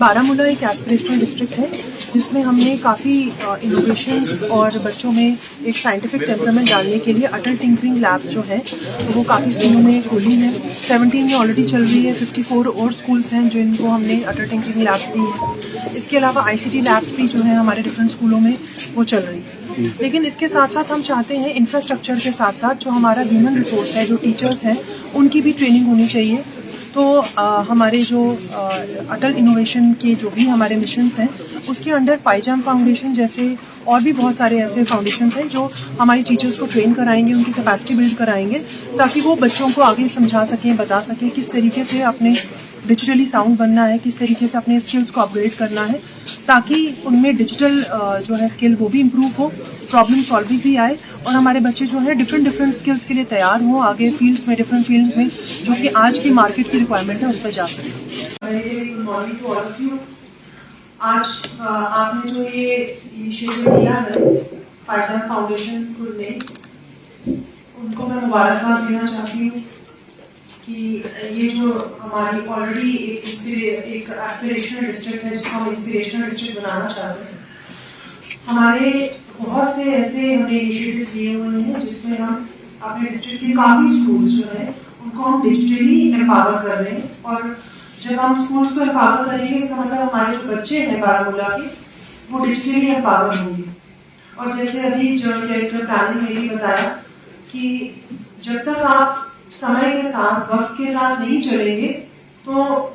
बारामूला एक aspirational district है जिसमें हमने काफ़ी इनोवेशंस और बच्चों में एक साइंटिफिक टेम्परामेंट डालने के लिए अटल टिंकरिंग लैब्स जो हैं तो वो काफ़ी स्कूलों में खोली हैं। 17 में ऑलरेडी चल रही है। 54 और स्कूल्स हैं जिनको हमने अटल टिंकरिंग लैब्स दी हैं। इसके अलावा ICT लैब्स भी जो है हमारे डिफरेंट स्कूलों में वो चल रही है। लेकिन इसके साथ साथ हम चाहते हैं इंफ्रास्ट्रक्चर के साथ साथ जो हमारा ह्यूमन रिसोर्स है, जो टीचर्स हैं, उनकी भी ट्रेनिंग होनी चाहिए। तो हमारे जो अटल इनोवेशन के जो भी हमारे मिशंस हैं उसके अंडर पाईजाम फाउंडेशन जैसे और भी बहुत सारे ऐसे फाउंडेशंस हैं जो हमारी टीचर्स को ट्रेन कराएंगे, उनकी कैपेसिटी बिल्ड कराएंगे ताकि वो बच्चों को आगे समझा सकें, बता सकें किस तरीके से अपने डिजिटली साउंड बनना है, किस तरीके से अपने स्किल्स को अपग्रेड करना है ताकि उनमें डिजिटल जो है स्किल वो भी इम्प्रूव हो, प्रॉब्लम सॉल्विंग भी आए और हमारे बच्चे जो है डिफरेंट स्किल्स के लिए तैयार हों आगे फील्ड्स में, डिफरेंट फील्ड्स में जो कि आज की मार्केट की रिक्वायरमेंट है उस पर जा सकें। आज आपने जो ये इनिशिएटिव लिया है पाईजाम फाउंडेशन ने, उनको मैं मुबारकबाद देना चाहती हूँ कि ये जो हमारी ऑलरेडी एक एस्पिरेशनल डिस्ट्रिक्ट है जिसको हम इंस्पिरेशनल डिस्ट्रिक्ट बनाना चाहते हैं। हमारे बहुत से ऐसे हमने इनिशिएटिव्स लिए हुए हैं जिसमें हम अपने डिस्ट्रिक्ट के काफी स्कूल्स जो है उनको हम डिजिटली एम्पावर कर रहे हैं और जब हम स्कूल्स को एम्पावर करेंगे इसका मतलब हमारे जो बच्चे हैं बारामूला के वो डिजिटली एम्पावर होंगे। और जैसे अभी जो डायरेक्टर प्लानिंग ने भी बताया कि जब तक आप समय के साथ, वक्त के साथ नहीं चलेंगे तो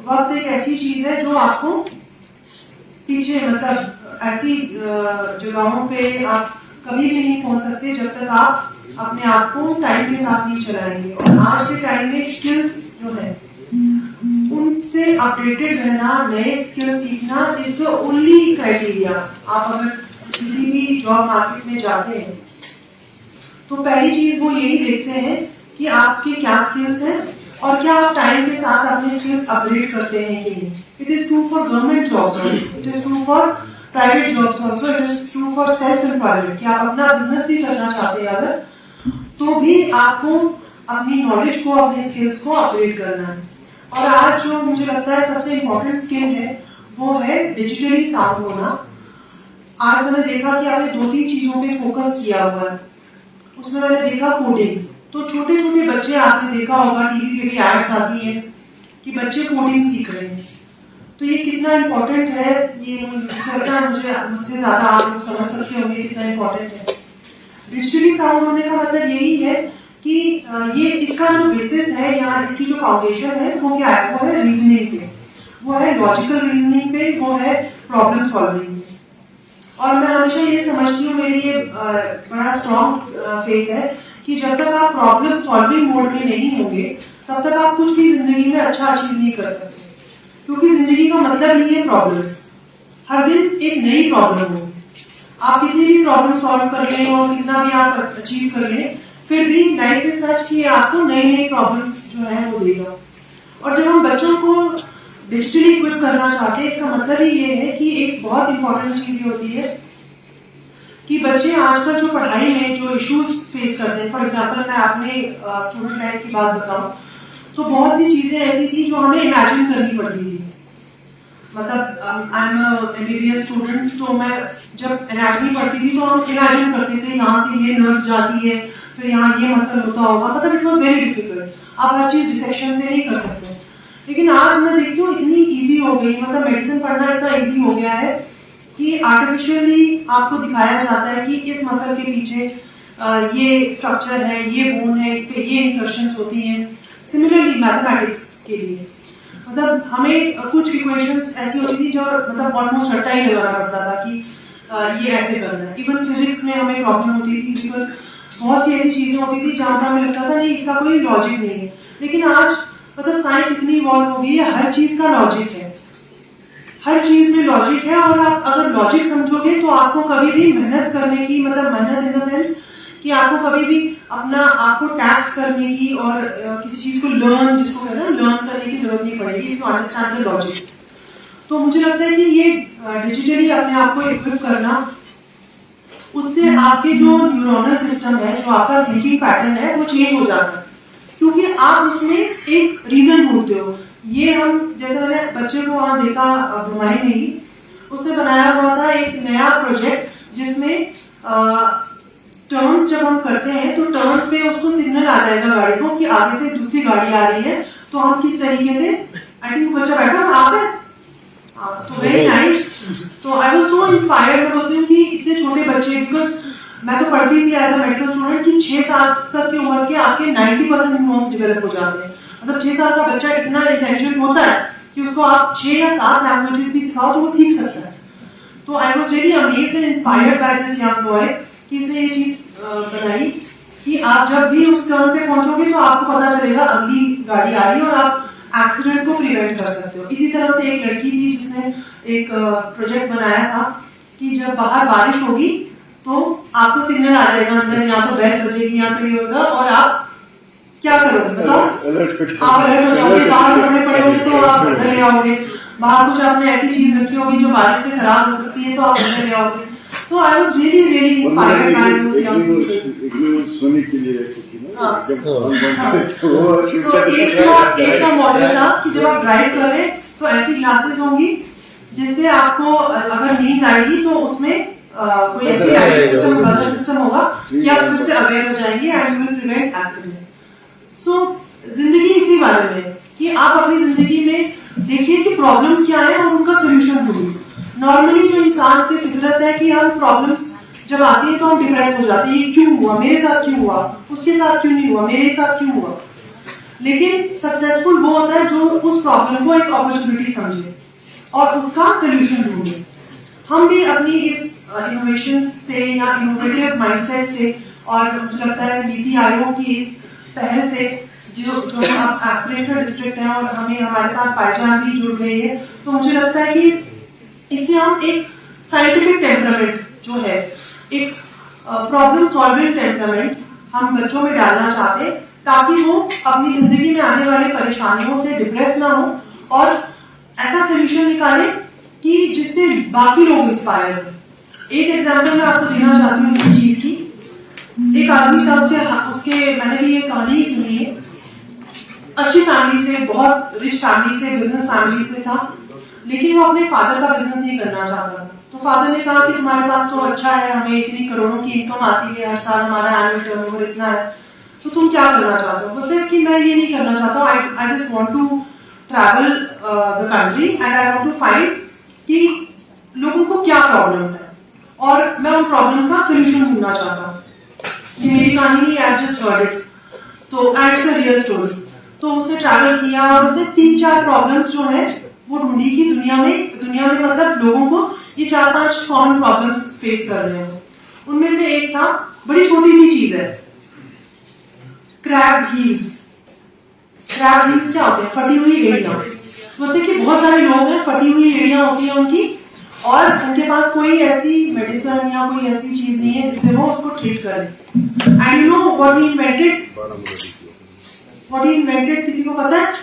वक्त एक ऐसी चीज है जो आपको पीछे मतलब ऐसी जगहों पे आप कभी भी नहीं पहुंच सकते जब तक आप अपने आप को टाइम के साथ नहीं चलाएंगे। और आज के टाइम में स्किल्स जो है उनसे अपडेटेड रहना, नए स्किल सीखना इज द ओनली क्राइटेरिया। आप अगर किसी भी जॉब मार्केट में जाते हैं तो पहली चीज वो यही देखते हैं कि आपके क्या स्किल्स हैं और क्या आप टाइम के साथ अपने स्किल्स अपग्रेड करते हैं कि नहीं। It is true for government jobs also, it is true for private jobs also, it is true for self employment कि आप अपना बिजनेस भी करना चाहते हैं अगर तो भी आपको अपनी नॉलेज को, अपने स्किल्स को अपग्रेड करना है। और आज जो मुझे लगता है सबसे इम्पोर्टेंट स्किल है वो है डिजिटली साउंड होना। आज मैंने देखा कि आपने 2-3 चीजों पे फोकस किया हुआ है। उसमें मैंने देखा कोडिंग। तो छोटे छोटे बच्चे आपने देखा होगा टीवी पे भी एड्स आती है कि बच्चे कोडिंग सीख रहे हैं। तो ये कितना इम्पोर्टेंट है ये मुझे लगता है मुझसे ज्यादा आप लोग समझ सकते होंगे कितना इम्पोर्टेंट है। डिजिटली साउंड होने का मतलब यही है कि ये इसका जो बेसिस है या इसकी जो फाउंडेशन है वो क्या है, वो है रीजनिंग पे, वो है लॉजिकल रीजनिंग पे, वो है प्रॉब्लम सॉल्विंग पे। और मैं हमेशा ये समझती हूँ, मेरी ये बड़ा स्ट्रॉन्ग फेथ है कि जब तक आप प्रॉब्लम सॉल्विंग मोड में नहीं होंगे तब तक आप कुछ भी जिंदगी में अच्छा अचीव नहीं कर सकते। क्योंकि जिंदगी का मतलब ही है प्रॉब्लम्स। हर दिन एक नई प्रॉब्लम होगी। आप कितनी भी प्रॉब्लम सॉल्व कर लें और कितना भी आप अचीव कर लें, फिर भी लाइफ इज सच कि आपको नई प्रॉब्लम्स जो है वो देगा। और जब हम बच्चों को डिजिटली इक्विप करना चाहते हैं इसका मतलब ही ये है कि एक बहुत इंपॉर्टेंट चीज होती है कि बच्चे आजकल जो पढ़ाई में जो इश्यूज फेस करते हैं, फॉर एग्जाम्पल मैं अपने स्टूडेंट लाइफ की बात बताऊं तो बहुत सी चीजें ऐसी थी जो हमें इमेजिन करनी पड़ती थी। मतलब आई एम MBBS स्टूडेंट, तो मैं जब एनाटॉमी पढ़ती थी तो हम इमेजिन करते थे यहाँ से ये नर्व जाती है, फिर यहाँ ये मसल होता होगा। मतलब इट वॉज वेरी डिफिकल्ट। आप हर चीज डिसेक्शन से नहीं कर सकते। लेकिन आज मैं देखती हूँ इतनी ईजी हो गई, मतलब मेडिसिन पढ़ना इतना ईजी हो गया है कि आर्टिफिशियली आपको दिखाया जाता है कि इस मसल के पीछे ये स्ट्रक्चर है, ये बोन है, इस पे ये इंसर्शंस होती हैं। सिमिलरली मैथमेटिक्स के लिए मतलब हमें कुछ इक्वेशंस ऐसी होती थी जो मतलब ऑलमोस्ट रट्टा ही लगा पड़ता था कि ये ऐसे करना है। इवन फिजिक्स में हमें प्रॉब्लम होती थी बिकॉज बहुत सी ऐसी चीजें होती थी जहां पर हमें लगता था नहीं इसका कोई लॉजिक नहीं है। लेकिन आज मतलब साइंस इतनी इवॉल्व हो गई है, हर चीज का लॉजिक है, हर चीज में लॉजिक है। और आप अगर लॉजिक समझोगे तो आपको कभी भी मेहनत करने की, मतलब मेहनत इन द सेंस कि आपको कभी भी अपना आपको टैक्स करने की और किसी चीज को लर्न, जिसको कहते हैं लर्न करने की जरूरत नहीं पड़ेगी टू अंडरस्टैंड द लॉजिक। तो मुझे लगता है कि ये डिजिटली अपने आप को इक्विप करना, उससे आपके जो न्यूरोनल सिस्टम है, जो आपका थिंकिंग पैटर्न है वो चेंज हो जाता है। क्योंकि आप उसमें एक रीजन ढूंढते हो। ये हम जैसे मैंने बच्चे को वहां देखा बुमाई में ही, उसने बनाया हुआ था एक नया प्रोजेक्ट जिसमें टर्न्स जब हम करते हैं तो टर्न पे उसको सिग्नल आ जाएगा गाड़ी को कि आगे से दूसरी गाड़ी आ रही है, तो हम किस तरीके से, आई थिंक बच्चा बैठा आप है, तो वेरी नाइस। तो आई वाज सो इंस्पायर्ड, मैं बोलती हूँ कि इतने छोटे बच्चे, बिकॉज मैं तो पढ़ती थी एज अ मेडिकल स्टूडेंट कि 6 साल तक की उम्र के आपके 90% न्यूरॉन्स डेवलप हो जाते हैं। मतलब 6 साल का बच्चा इतना इंटेलिजेंट होता है कि उसको आप 6 या 7 लैंग्वेजेस भी सिखाओ तो वो सीख सकता है। तो I was really amazed and inspired by this young boy कि इसने ये चीज बनाई कि आप जब भी उस टर्न पे पहुंचोगे तो आपको पता चलेगा अगली गाड़ी आ रही है और आप एक्सीडेंट को प्रिवेंट कर सकते हो। इसी तरह से एक लड़की थी जिसने एक प्रोजेक्ट बनाया था कि जब बाहर बारिश होगी तो आपको सिग्नल आ जाएगा अंदर, यहाँ तो बैल बजेगी, यहाँ तो ये होगा, और आप क्या करोगे बताओ? आप अलर्ट हो जाओगे, बाहर कपड़े पड़े होंगे तो आप अंदर ले आओगे, बाहर कुछ आपने ऐसी चीज रखी होगी जो बारिश से खराब हो सकती है तो आप अंदर ले आओगे। तो I was really really inspired by those young people. सोने के लिए तो एक का मॉडल था कि जब आप ड्राइव कर रहे तो ऐसी ग्लासेस होंगी जिससे आपको अगर नींद आएगी तो उसमें कोई ऐसी सिस्टम, बजर सिस्टम होगा कि आप फिर से अवेयर हो जाएंगे and you will prevent accident. So जिंदगी इसी बारे में है कि आप अपनी जिंदगी में देखिए कि प्रॉब्लम्स क्या है और उनका सोल्यूशन ढूंढिए। नॉर्मली जो इंसान की फितरत है कि हम प्रॉब्लम्स जब आती है तो हम डिप्रेस हो जाते हैं, ये क्यों हुआ, मेरे साथ क्यों हुआ, उसके साथ क्यों नहीं हुआ, मेरे साथ क्यों हुआ। लेकिन सक्सेसफुल वो होता है जो उस प्रॉब्लम को एक अपॉर्चुनिटी समझे और उसका सोल्यूशन ढूंढे। हम भी अपनी इस इनोवेशन से या इनोवेटिव माइंडसेट से, और मुझे लगता है नीति आयोग की इस पहल से जो आप एस्पिरेशनल डिस्ट्रिक्ट है और हमें हमारे साथ पहचान भी जुड़ गई है, तो मुझे लगता है कि इससे हम एक साइंटिफिक टेम्परामेंट जो है, एक प्रॉब्लम सॉल्विंग टेम्परामेंट हम बच्चों में डालना चाहते हैं ताकि वो अपनी जिंदगी में आने वाले परेशानियों से डिप्रेस ना हो और ऐसा सोल्यूशन निकाले कि जिससे बाकी लोग इंस्पायर हो। एक एग्जांपल मैं आपको देना चाहती हूँ इस चीज की। एक आदमी था, उसके मैंने भी ये कहानी सुनी है, अच्छी फैमिली से, बहुत रिच फैमिली से, बिजनेस फैमिली से था, लेकिन वो अपने फादर का बिजनेस नहीं करना चाहता था। तो फादर ने कहा कि तुम्हारे पास तो अच्छा है, हमें इतनी करोड़ों की इनकम आती है हर साल, हमारा एनुअल टर्नओवर इतना है, तो तुम क्या करना चाहते हो? बोलते हैं कि मैं ये नहीं करना चाहता, I just want to travel the country and I want to find कि लोगों को क्या प्रॉब्लम्स है और मैं उन प्रॉब्लम्स का सोल्यूशन ढूंढना चाहता हूँ। ये मेरी कहानी नहीं, आई जस्ट हर्ड इट, तो and it's a real story. तो उसने ट्रैवल किया और उसने 3-4 प्रॉब्लम्स जो है वो ढूंढी कि दुनिया में मतलब लोगों को ये 4-5 कॉमन प्रॉब्लम्स फेस कर रहे हैं। उनमें से एक था, बड़ी छोटी सी चीज है, क्रैब हील्स। क्रैब हील्स क्या होते हैं? फटी हुई एड़ियां। बोलते हैं कि बहुत सारे लोग हैं, फटी हुई एड़ियां होती है उनकी, और उनके पास कोई ऐसी मेडिसिन या कोई ऐसी चीज नहीं है जिससे वो उसको ट्रीट करे। And you know what he invented, किसी को पता है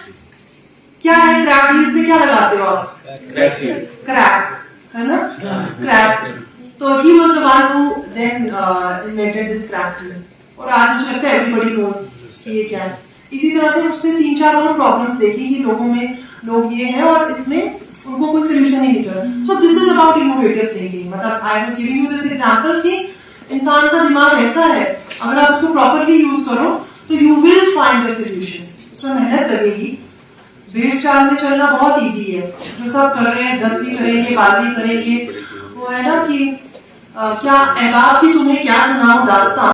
क्या है? क्रैब हील्स में क्या लगाते हो आप? क्रैब, है ना? क्रैब। तो he was the one who then invented this crab heel, और आज मुझे लगता है एवरीबॉडी नोज कि ये क्या है। इसी तरह से उसने 3-4 और प्रॉब्लम्स देखी कि लोगों में लोग ये हैं और इसमें उनको कोई सोल्यूशन नहीं निकला। So this is about innovative thinking. मतलब I was giving you this example कि इंसान का दिमाग ऐसा है, अगर आप उसको प्रॉपरली यूज करो तो you will find a solution. उसमें मेहनत लगेगी, भेड़ चाल में चलना बहुत इजी है, जो सब कर रहे हैं, 10वीं करेंगे, 12वीं करेंगे, वो है ना कि क्या अहबाब की तुम्हें क्या सुनाऊं दास्तां।